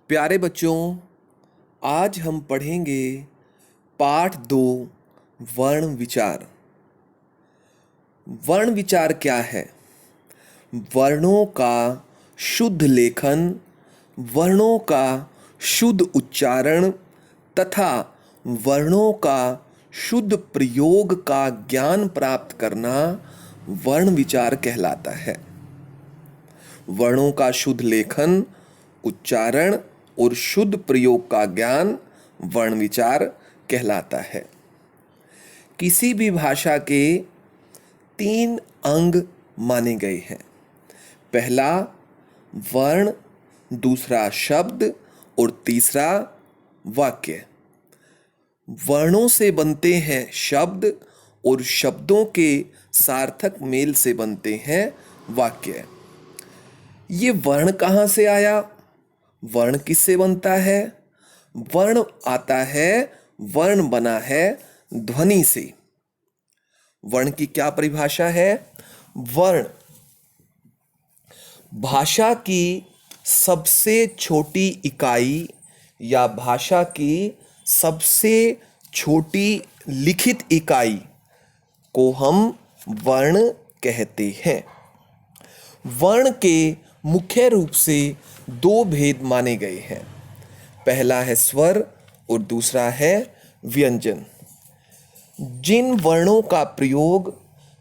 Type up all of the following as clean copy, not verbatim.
प्यारे बच्चों, आज हम पढ़ेंगे पाठ 2 वर्ण विचार। वर्ण विचार क्या है? वर्णों का शुद्ध लेखन, वर्णों का शुद्ध उच्चारण तथा वर्णों का शुद्ध प्रयोग का ज्ञान प्राप्त करना वर्ण विचार कहलाता है। वर्णों का शुद्ध लेखन, उच्चारण और शुद्ध प्रयोग का ज्ञान वर्ण विचार कहलाता है। किसी भी भाषा के 3 अंग माने गए हैं। पहला वर्ण, दूसरा शब्द और तीसरा वाक्य। वर्णों से बनते हैं शब्द और शब्दों के सार्थक मेल से बनते हैं वाक्य। ये वर्ण कहाँ से आया? वर्ण किससे बनता है? वर्ण आता है, वर्ण बना है ध्वनि से। वर्ण की क्या परिभाषा है? वर्ण भाषा की सबसे छोटी इकाई या भाषा की सबसे छोटी लिखित इकाई को हम वर्ण कहते हैं। वर्ण के मुख्य रूप से 2 भेद माने गए हैं। पहला है स्वर और दूसरा है व्यंजन। जिन वर्णों का प्रयोग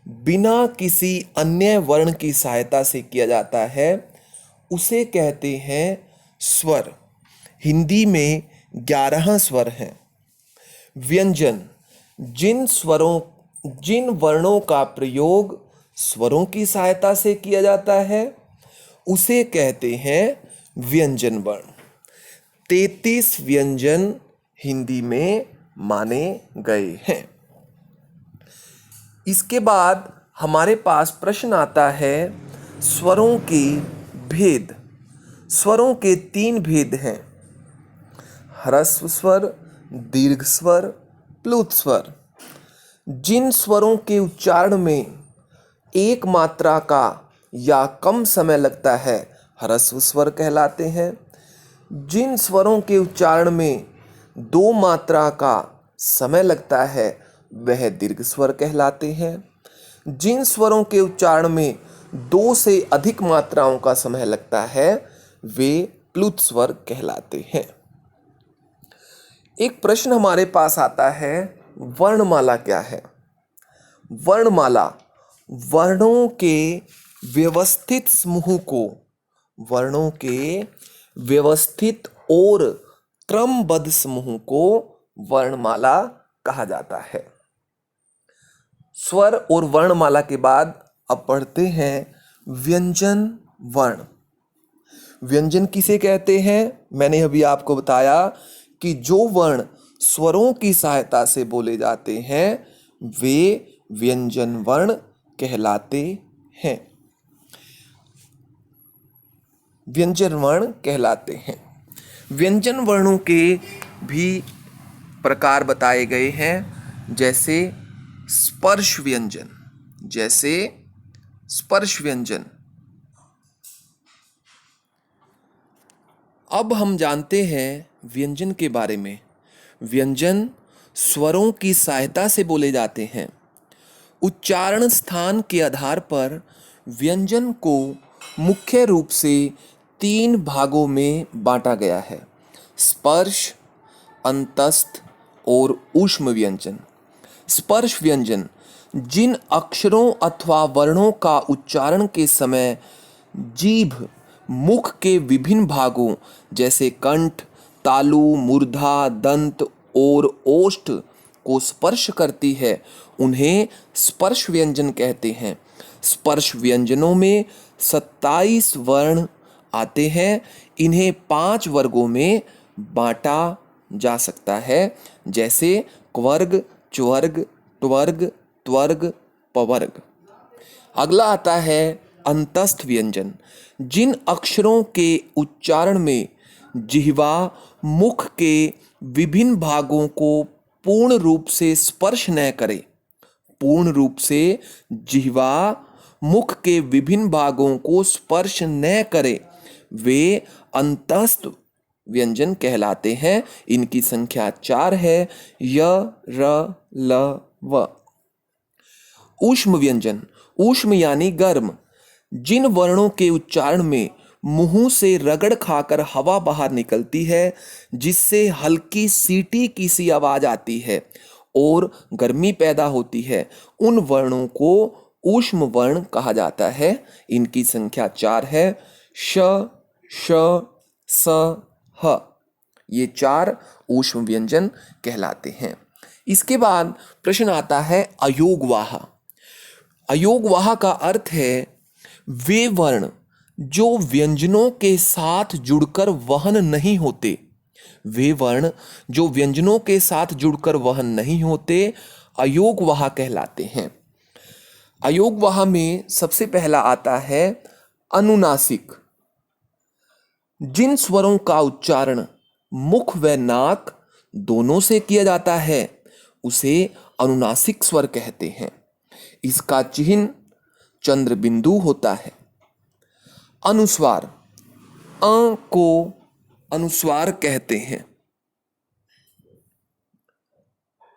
बिना किसी अन्य वर्ण की सहायता से किया जाता है उसे कहते हैं स्वर। हिंदी में 11 स्वर हैं। व्यंजन जिन वर्णों का प्रयोग स्वरों की सहायता से किया जाता है उसे कहते हैं व्यंजन वर्ण। 33 व्यंजन हिंदी में माने गए हैं। इसके बाद हमारे पास प्रश्न आता है स्वरों के भेद। स्वरों के 3 भेद हैं: ह्रस्व स्वर, दीर्घ स्वर, प्लुत स्वर। जिन स्वरों के उच्चारण में एक मात्रा का या कम समय लगता है ह्रस्व स्वर कहलाते हैं। जिन स्वरों के उच्चारण में 2 मात्रा का समय लगता है वह दीर्घ स्वर कहलाते हैं। जिन स्वरों के उच्चारण में 2 से अधिक मात्राओं का समय लगता है वे प्लुत स्वर कहलाते हैं। एक प्रश्न हमारे पास आता है, वर्णमाला क्या है? वर्णमाला वर्णों के व्यवस्थित समूह को, वर्णों के व्यवस्थित और क्रमबद्ध समूह को वर्णमाला कहा जाता है। स्वर और वर्णमाला के बाद अब पढ़ते हैं व्यंजन वर्ण। व्यंजन किसे कहते हैं? मैंने अभी आपको बताया कि जो वर्ण स्वरों की सहायता से बोले जाते हैं वे व्यंजन वर्ण कहलाते हैं। व्यंजन वर्ण कहलाते हैं। व्यंजन वर्णों के भी प्रकार बताए गए हैं, जैसे स्पर्श व्यंजन। अब हम जानते हैं व्यंजन के बारे में। व्यंजन स्वरों की सहायता से बोले जाते हैं। उच्चारण स्थान के आधार पर व्यंजन को मुख्य रूप से 3 भागों में बांटा गया है: स्पर्श, अंतस्थ और ऊष्म व्यंजन। स्पर्श व्यंजन जिन अक्षरों अथवा वर्णों का उच्चारण के समय जीभ मुख के विभिन्न भागों जैसे कंठ, तालु, मूर्धा, दंत और ओष्ठ को स्पर्श करती है उन्हें स्पर्श व्यंजन कहते हैं। स्पर्श व्यंजनों में 27 वर्ण आते हैं। इन्हें 5 वर्गों में बांटा जा सकता है, जैसे क्वर्ग, च्वर्ग, ट्वर्ग, त्वर्ग, पवर्ग। अगला आता है अंतस्थ व्यंजन। जिन अक्षरों के उच्चारण में जिह्वा मुख के विभिन्न भागों को पूर्ण रूप से स्पर्श न करे, पूर्ण रूप से जिह्वा मुख के विभिन्न भागों को स्पर्श न करे वे अंतस्थ व्यंजन कहलाते हैं। इनकी संख्या 4 है, य, र, ल, व। ऊष्म व्यंजन, ऊष्म यानी गर्म। जिन वर्णों के उच्चारण में मुंह से रगड़ खाकर हवा बाहर निकलती है, जिससे हल्की सीटी की सी आवाज आती है और गर्मी पैदा होती है, उन वर्णों को ऊष्म वर्ण कहा जाता है। इनकी संख्या 4 है, श, श, स, ह। ये 4 ऊष्म व्यंजन कहलाते हैं। इसके बाद प्रश्न आता है अयोगवाह। अयोगवाह का अर्थ है वे वर्ण जो व्यंजनों के साथ जुड़कर वहन नहीं होते। वे वर्ण जो व्यंजनों के साथ जुड़कर वहन नहीं होते, अयोगवाह कहलाते हैं। अयोगवाह में सबसे पहला आता है अनुनासिक। जिन स्वरों का उच्चारण मुख व नाक दोनों से किया जाता है, उसे अनुनासिक स्वर कहते हैं। इसका चिन्ह चंद्र बिंदु होता है। अनुस्वार, अ को अनुस्वार कहते हैं।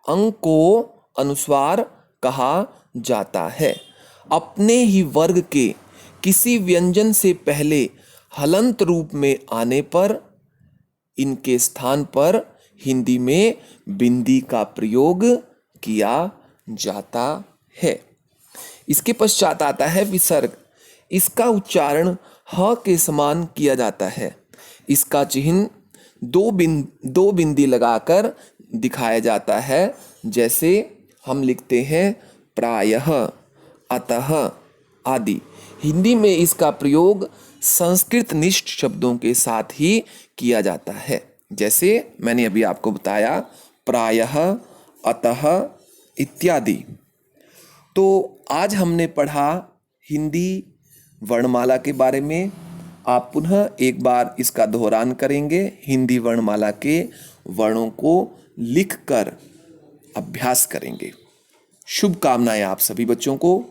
अंग को अनुस्वार कहा जाता है। अपने ही वर्ग के किसी व्यंजन से पहले हलंत रूप में आने पर इनके स्थान पर हिंदी में बिंदी का प्रयोग किया जाता है। इसके पश्चात आता है विसर्ग। इसका उच्चारण ह के समान किया जाता है। इसका चिन्ह दो बिंदी लगाकर दिखाया जाता है। जैसे हम लिखते हैं प्रायः, अतः आदि। हिंदी में इसका प्रयोग संस्कृत निष्ठ शब्दों के साथ ही किया जाता है। जैसे मैंने अभी आपको बताया, प्रायः, अतः इत्यादि। तो आज हमने पढ़ा हिंदी वर्णमाला के बारे में। आप पुनः एक बार इसका दोहरान करेंगे। हिंदी वर्णमाला के वर्णों को लिखकर अभ्यास करेंगे। शुभकामनाएं आप सभी बच्चों को।